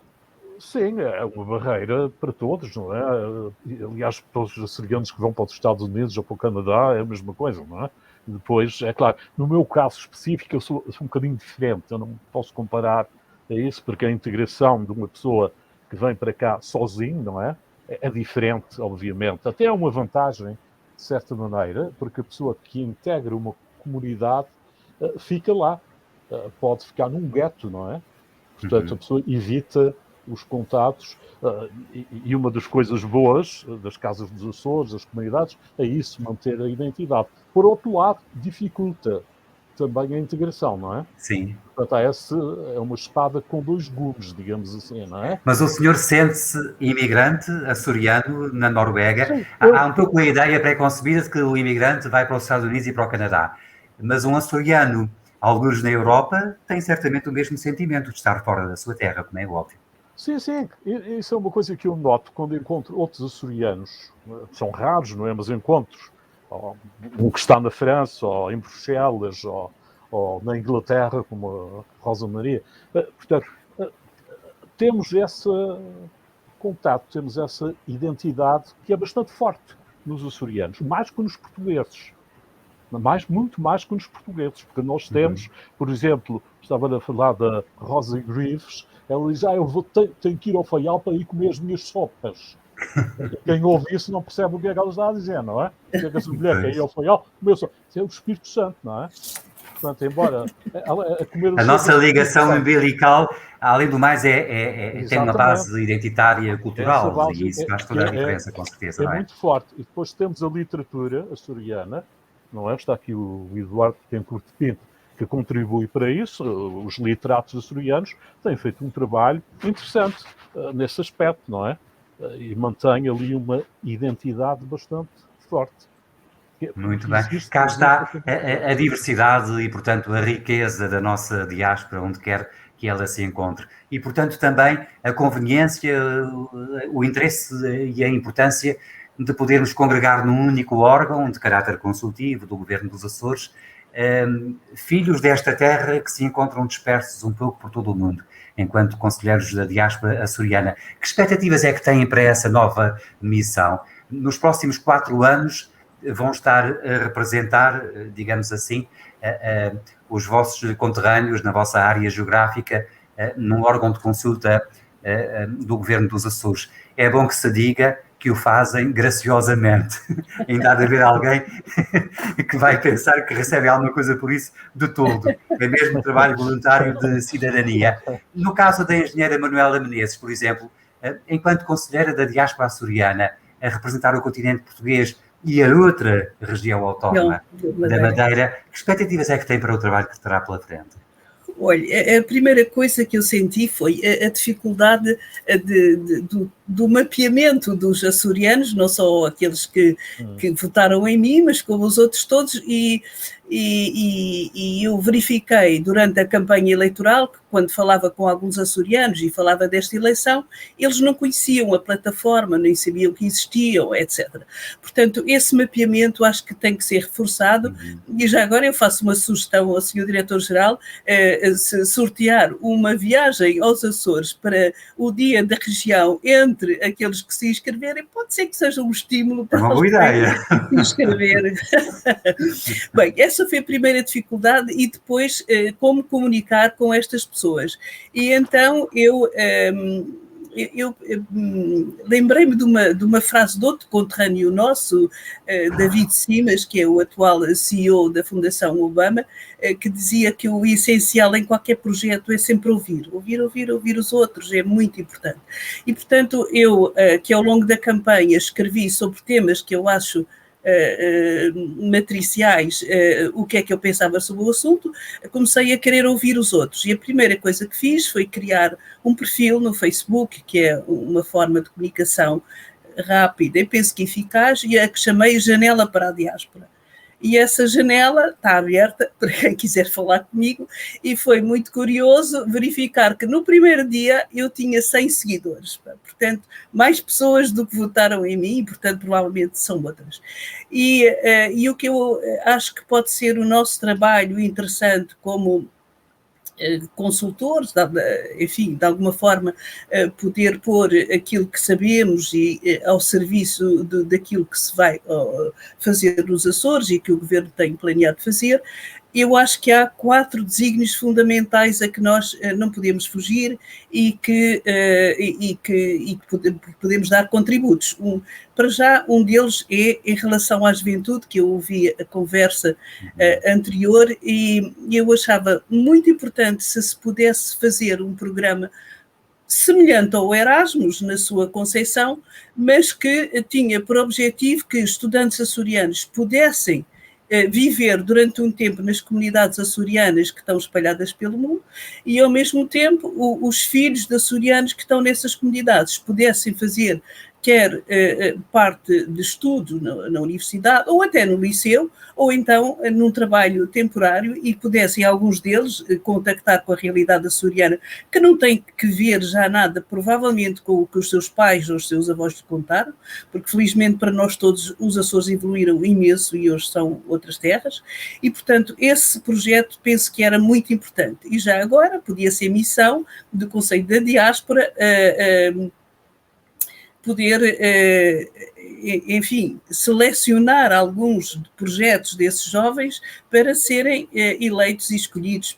Sim, é uma barreira para todos, não é? Aliás, para os açorianos que vão para os Estados Unidos ou para o Canadá é a mesma coisa, não é? Depois, é claro, no meu caso específico eu sou um bocadinho diferente, eu não posso comparar a isso, porque a integração de uma pessoa que vem para cá sozinho, não é? É diferente, obviamente. Até é uma vantagem, de certa maneira, porque a pessoa que integra uma comunidade fica lá, pode ficar num gueto, não é? Portanto, a pessoa evita os contatos, e uma das coisas boas das casas dos Açores, das comunidades, é isso, manter a identidade. Por outro lado, dificulta, também a integração, não é? Sim. Portanto, é uma espada com dois gumes, digamos assim, não é? Mas o senhor sente-se imigrante açoriano na Noruega? Sim, Há um pouco a ideia pré-concebida de que o imigrante vai para os Estados Unidos e para o Canadá. Mas um açoriano, alguns na Europa, tem certamente o mesmo sentimento de estar fora da sua terra, como é óbvio. Sim, isso é uma coisa que eu noto quando encontro outros açorianos, são raros, não é? Mas encontros, um que está na França, ou em Bruxelas, ou na Inglaterra, como a Rosa Maria. Portanto, temos esse contato, temos essa identidade que é bastante forte nos açorianos, mais que nos portugueses. Muito mais que nos portugueses, porque nós temos, por exemplo, estava a falar da Rosa Greaves, ela diz, tenho que ir ao Faial para ir comer as minhas sopas. Quem ouve isso não percebe o que é que ela está a dizer, não é? O que é que essa mulher quer ir ao Faial comer sopas? Isso é o Espírito Santo, não é? Portanto, embora a nossa ligação umbilical, além do mais, tem uma base identitária cultural, base, e isso faz toda a diferença, com certeza. É muito forte. E depois temos a literatura açoriana, não é? Está aqui o Eduardo Tencourt de Pinto, que contribui para isso. Os literatos açorianos têm feito um trabalho interessante nesse aspecto, não é? E mantém ali uma identidade bastante forte. Muito bem. Cá está a diversidade e, portanto, a riqueza da nossa diáspora, onde quer que ela se encontre. E, portanto, também a conveniência, o interesse e a importância de podermos congregar num único órgão de caráter consultivo do Governo dos Açores, filhos desta terra que se encontram dispersos um pouco por todo o mundo, enquanto conselheiros da diáspora açoriana. Que expectativas é que têm para essa nova missão? Nos próximos 4 anos vão estar a representar, digamos assim, os vossos conterrâneos na vossa área geográfica, num órgão de consulta do Governo dos Açores. É bom que se diga que o fazem graciosamente. Ainda há de haver alguém que vai pensar que recebe alguma coisa por isso de todo. É mesmo trabalho voluntário de cidadania. No caso da engenheira Manuela Menezes, por exemplo, enquanto conselheira da diáspora açoriana, a representar o continente português e a outra região autónoma da Madeira, que expectativas é que tem para o trabalho que terá pela frente? Olha, a primeira coisa que eu senti foi a dificuldade do mapeamento dos açorianos, não só aqueles que votaram em mim, mas como os outros todos, e eu verifiquei durante a campanha eleitoral que quando falava com alguns açorianos e falava desta eleição, eles não conheciam a plataforma, nem sabiam que existiam, etc. Portanto, esse mapeamento acho que tem que ser reforçado, e já agora eu faço uma sugestão ao Sr. Diretor-Geral, se sortear uma viagem aos Açores para o dia da região entre aqueles que se inscreverem, pode ser que seja um estímulo para uma boa ideia. Se inscrever. Bem, essa foi a primeira dificuldade, e depois como comunicar com estas pessoas. E então eu lembrei-me de uma frase de outro conterrâneo nosso, David Simas, que é o atual CEO da Fundação Obama, que dizia que o essencial em qualquer projeto é sempre ouvir os outros, é muito importante. E, portanto, eu, que ao longo da campanha escrevi sobre temas que eu acho matriciais, o que é que eu pensava sobre o assunto, comecei a querer ouvir os outros. E a primeira coisa que fiz foi criar um perfil no Facebook, que é uma forma de comunicação rápida e penso que eficaz, e a que chamei Janela para a Diáspora. E essa janela está aberta para quem quiser falar comigo, e foi muito curioso verificar que no primeiro dia eu tinha 100 seguidores, portanto, mais pessoas do que votaram em mim, portanto, provavelmente são outras. E o que eu acho que pode ser o nosso trabalho interessante como consultores, enfim, de alguma forma poder pôr aquilo que sabemos e ao serviço daquilo que se vai fazer nos Açores e que o Governo tem planeado fazer. Eu acho que há 4 desígnios fundamentais a que nós não podemos fugir e que podemos dar contributos. Para já, um deles é em relação à juventude, que eu ouvi a conversa anterior, e eu achava muito importante se pudesse fazer um programa semelhante ao Erasmus, na sua conceção, mas que tinha por objetivo que estudantes açorianos pudessem viver durante um tempo nas comunidades açorianas que estão espalhadas pelo mundo e, ao mesmo tempo, os filhos de açorianos que estão nessas comunidades pudessem fazer quer parte de estudo na universidade ou até no liceu, ou então num trabalho temporário e pudessem alguns deles contactar com a realidade açoriana, que não tem que ver já nada, provavelmente, com o que os seus pais ou os seus avós lhe contaram, porque felizmente para nós todos os Açores evoluíram imenso e hoje são outras terras, e portanto esse projeto penso que era muito importante. E já agora podia ser missão do Conselho da Diáspora poder, enfim, selecionar alguns projetos desses jovens para serem eleitos e escolhidos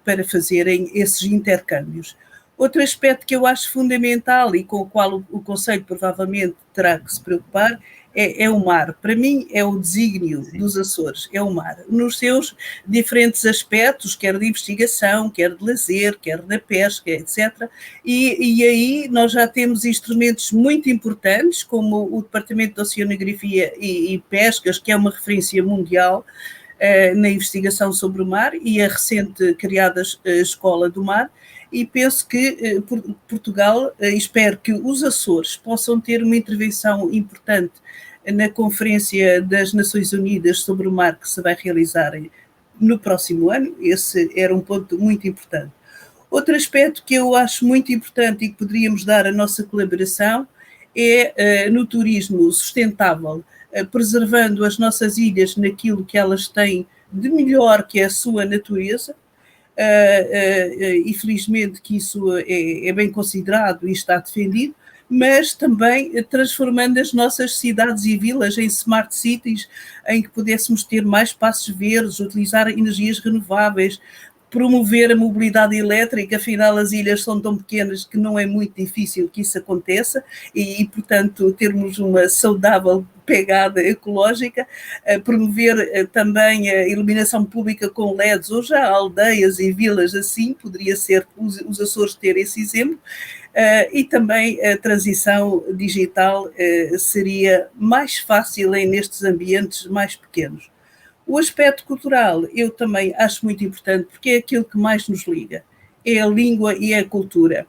para fazerem esses intercâmbios. Outro aspecto que eu acho fundamental e com o qual o Conselho provavelmente terá que se preocupar é o mar. Para mim é o desígnio dos Açores, é o mar, nos seus diferentes aspectos, quer de investigação, quer de lazer, quer da pesca, etc. E aí nós já temos instrumentos muito importantes, como o Departamento de Oceanografia e Pescas, que é uma referência mundial na investigação sobre o mar, e a recente criada Escola do Mar, e penso que Portugal, espero que os Açores possam ter uma intervenção importante na Conferência das Nações Unidas sobre o Mar, que se vai realizar no próximo ano. Esse era um ponto muito importante. Outro aspecto que eu acho muito importante e que poderíamos dar a nossa colaboração é no turismo sustentável, preservando as nossas ilhas naquilo que elas têm de melhor, que é a sua natureza, e felizmente que isso é bem considerado e está defendido, mas também transformando as nossas cidades e vilas em smart cities, em que pudéssemos ter mais espaços verdes, utilizar energias renováveis, promover a mobilidade elétrica. Afinal as ilhas são tão pequenas que não é muito difícil que isso aconteça e portanto, termos uma saudável pegada ecológica, promover também a iluminação pública com LEDs, ou já aldeias e vilas assim, poderia ser os Açores ter esse exemplo, e também a transição digital seria mais fácil nestes ambientes mais pequenos. O aspecto cultural eu também acho muito importante, porque é aquilo que mais nos liga, é a língua e a cultura.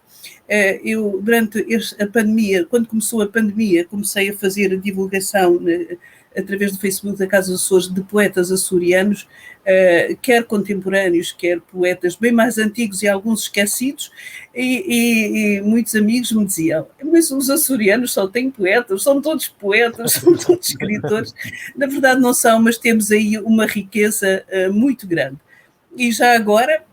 Eu, durante a pandemia, quando começou a pandemia, comecei a fazer a divulgação através do Facebook da Casa dos Açores de poetas açorianos, quer contemporâneos, quer poetas bem mais antigos e alguns esquecidos, e muitos amigos me diziam: mas os açorianos só têm poetas, são todos escritores. Na verdade não são, mas temos aí uma riqueza muito grande. E já agora,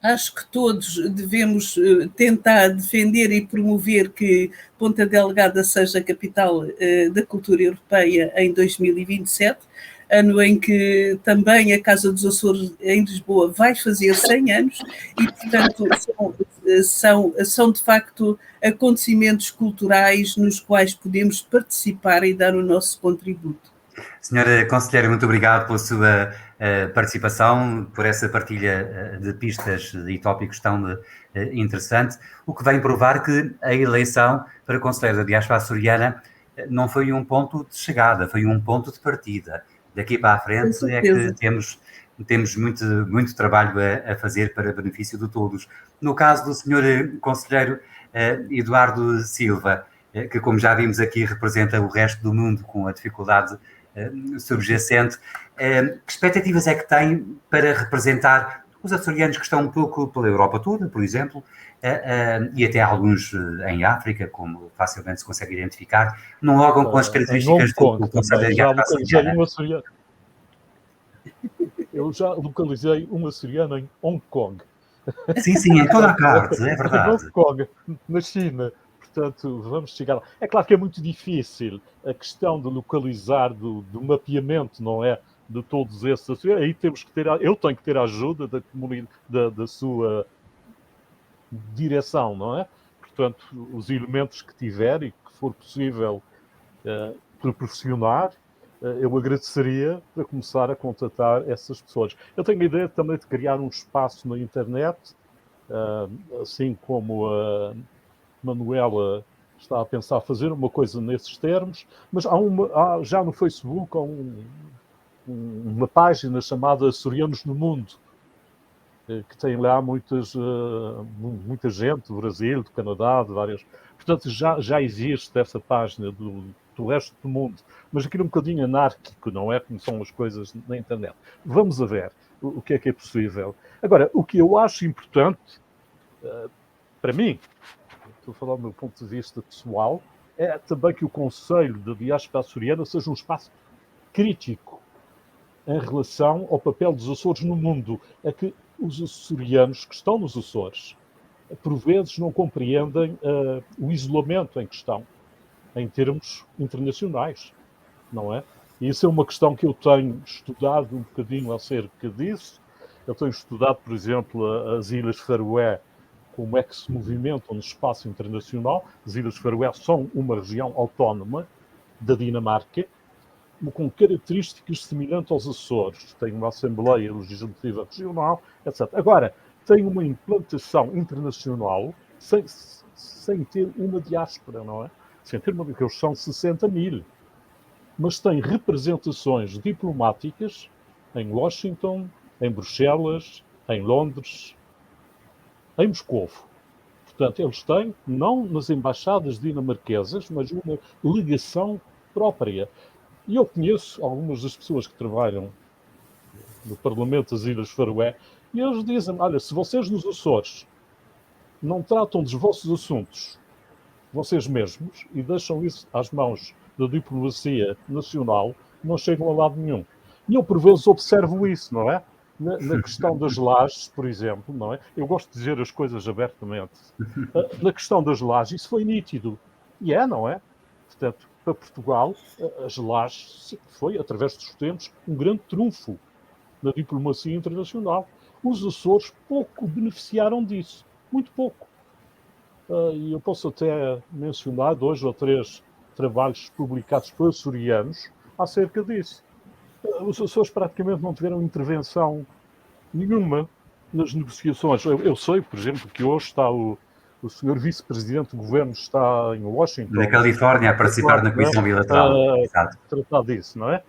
acho que todos devemos tentar defender e promover que Ponta Delgada seja a capital da cultura europeia em 2027, ano em que também a Casa dos Açores em Lisboa vai fazer 100 anos e, portanto, são de facto acontecimentos culturais nos quais podemos participar e dar o nosso contributo. Senhora Conselheira, muito obrigado pela sua participação, por essa partilha de pistas e tópicos tão interessante, o que vem provar que a eleição para Conselheiro da Diáspora Açoriana não foi um ponto de chegada, foi um ponto de partida. Daqui para a frente é que temos muito trabalho a fazer para benefício de todos. No caso do Sr. Conselheiro Eduardo Silva, que, como já vimos aqui, representa o resto do mundo com a dificuldade subjacente, que expectativas é que tem para representar os açorianos que estão um pouco pela Europa toda, por exemplo, e até alguns em África, como facilmente se consegue identificar, não logam com as características do Conselho da Diáspora Açoriana. Eu já localizei um açoriano em Hong Kong. Sim, em toda a parte, é verdade. Hong Kong, na China. Portanto, vamos chegar lá. É claro que é muito difícil a questão de localizar, do mapeamento, não é? De todos esses açorianos. Aí temos que ter, eu tenho que ter a ajuda da comunidade, da sua direção, não é? Portanto, os elementos que tiver e que for possível proporcionar, eu agradeceria para começar a contatar essas pessoas. Eu tenho a ideia também de criar um espaço na internet, assim como a Manuela está a pensar fazer uma coisa nesses termos, mas há já no Facebook uma página chamada Açorianos no Mundo, que tem lá muita gente do Brasil, do Canadá, de várias... Portanto, já existe essa página do resto do mundo, mas aquilo é um bocadinho anárquico, não é? Como são as coisas na internet. Vamos a ver o que é possível. Agora, o que eu acho importante, para mim, estou a falar do meu ponto de vista pessoal, é também que o Conselho da Diáspora Açoriana seja um espaço crítico em relação ao papel dos Açores no mundo. É que os açorianos que estão nos Açores, por vezes, não compreendem o isolamento em que estão, em termos internacionais, não é? E isso é uma questão que eu tenho estudado um bocadinho acerca disso. Eu tenho estudado, por exemplo, as Ilhas Faroé, como é que se movimentam no espaço internacional. As Ilhas Faroé são uma região autónoma da Dinamarca, com características semelhantes aos Açores. Tem uma Assembleia Legislativa Regional, etc. Agora, tem uma implantação internacional sem ter uma diáspora, não é? Sem ter uma, porque eles são 60 mil. Mas tem representações diplomáticas em Washington, em Bruxelas, em Londres, em Moscou. Portanto, eles têm, não nas embaixadas dinamarquesas, mas uma ligação própria. E eu conheço algumas das pessoas que trabalham no Parlamento das Ilhas Faroé, e eles dizem, olha, se vocês nos Açores não tratam dos vossos assuntos vocês mesmos e deixam isso às mãos da diplomacia nacional, não chegam a lado nenhum. E eu, por vezes, observo isso, não é? Na questão das lajes, por exemplo, não é? Eu gosto de dizer as coisas abertamente. Na questão das lajes, isso foi nítido. E não é? Portanto, para Portugal, as lajes foi, através dos tempos, um grande trunfo na diplomacia internacional. Os Açores pouco beneficiaram disso. Muito pouco. E eu posso até mencionar 2 ou 3 trabalhos publicados por açorianos acerca disso. Os Açores praticamente não tiveram intervenção nenhuma nas negociações. Eu sei, por exemplo, que hoje está o senhor vice-presidente do governo está em Washington. Na Califórnia, a participar na Comissão Bilateral. Tratar disso, não é?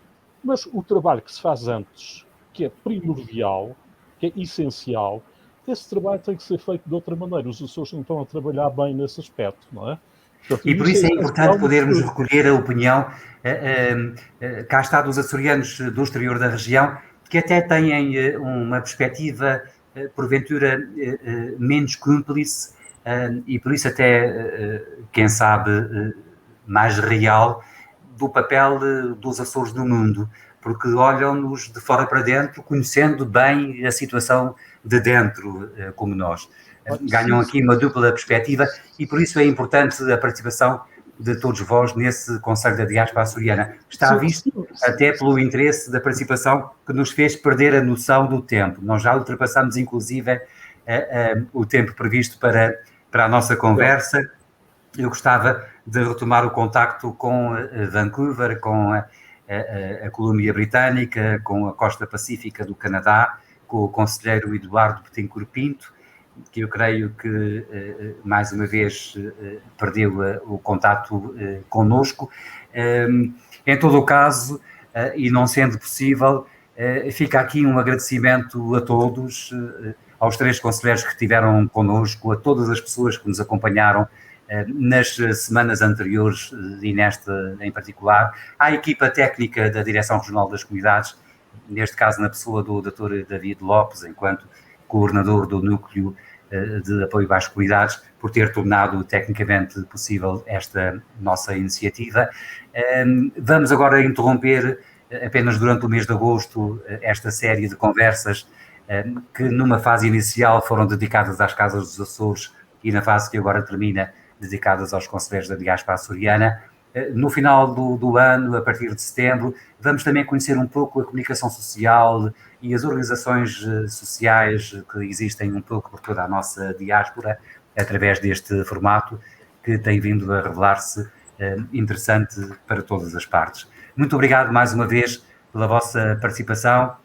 Mas o trabalho que se faz antes, que é primordial, que é essencial, esse trabalho tem que ser feito de outra maneira. Os Açores não estão a trabalhar bem nesse aspecto, não é? Portanto, e por isso é importante podermos recolher a opinião, cá está, dos açorianos do exterior da região, que até têm uma perspectiva, porventura, menos cúmplice e por isso até, quem sabe, mais real do papel dos Açores no mundo, porque olham-nos de fora para dentro, conhecendo bem a situação de dentro, como nós. Ganham aqui uma dupla perspectiva e por isso é importante a participação de todos vós nesse Conselho da Diáspora Açoriana. Está visto até pelo interesse da participação que nos fez perder a noção do tempo. Nós já ultrapassamos, inclusive, o tempo previsto para a nossa conversa. Eu gostava de retomar o contacto com Vancouver, com a Colômbia Britânica, com a Costa Pacífica do Canadá, com o conselheiro Eduardo Betancourt Pinto, que eu creio que, mais uma vez, perdeu o contato connosco. Em todo o caso, e não sendo possível, fica aqui um agradecimento a todos, aos 3 conselheiros que estiveram connosco, a todas as pessoas que nos acompanharam nas semanas anteriores e nesta em particular, à equipa técnica da Direção Regional das Comunidades, neste caso na pessoa do Dr. David Lopes, enquanto coordenador do Núcleo de Apoio às Comunidades, por ter tornado tecnicamente possível esta nossa iniciativa. Vamos agora interromper, apenas durante o mês de agosto, esta série de conversas que numa fase inicial foram dedicadas às Casas dos Açores e na fase que agora termina, dedicadas aos conselheiros da diáspora açoriana. No final do ano, a partir de setembro, vamos também conhecer um pouco a comunicação social e as organizações sociais que existem um pouco por toda a nossa diáspora, através deste formato que tem vindo a revelar-se interessante para todas as partes. Muito obrigado mais uma vez pela vossa participação.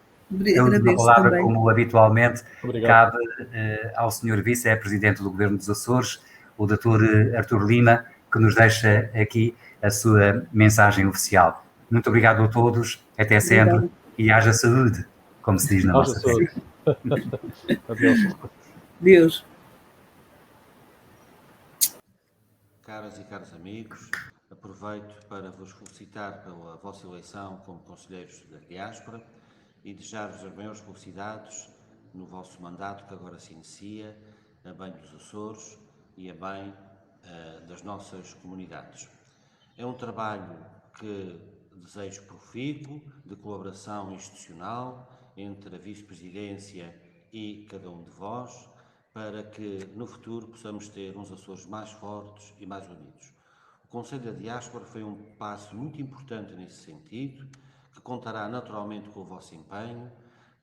A última palavra, também, como habitualmente, cabe ao Sr. Vice-Presidente do Governo dos Açores, o Dr. Artur Lima, que nos deixa aqui a sua mensagem oficial. Muito obrigado a todos, até sempre E haja saúde, como se diz na Haja nossa saúde. Adeus. Deus. Caras e caros amigos, aproveito para vos felicitar pela vossa eleição como conselheiros da diáspora e desejar-vos as maiores felicidades no vosso mandato que agora se inicia, a bem dos Açores e a bem das nossas comunidades. É um trabalho que desejo profícuo, de colaboração institucional entre a Vice-Presidência e cada um de vós, para que no futuro possamos ter uns Açores mais fortes e mais unidos. O Conselho da Diáspora foi um passo muito importante nesse sentido, que contará naturalmente com o vosso empenho,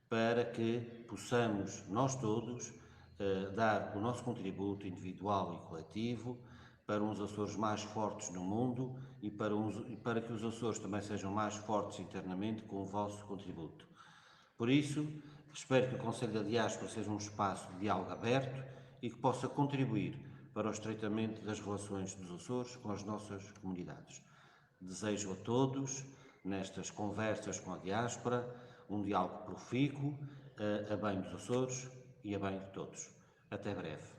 para que possamos, nós todos, dar o nosso contributo individual e coletivo para uns Açores mais fortes no mundo e para que os Açores também sejam mais fortes internamente com o vosso contributo. Por isso, espero que o Conselho da Diáspora seja um espaço de diálogo aberto e que possa contribuir para o estreitamento das relações dos Açores com as nossas comunidades. Desejo a todos, nestas conversas com a diáspora, um diálogo profícuo, a bem dos Açores e a bem de todos. Até breve.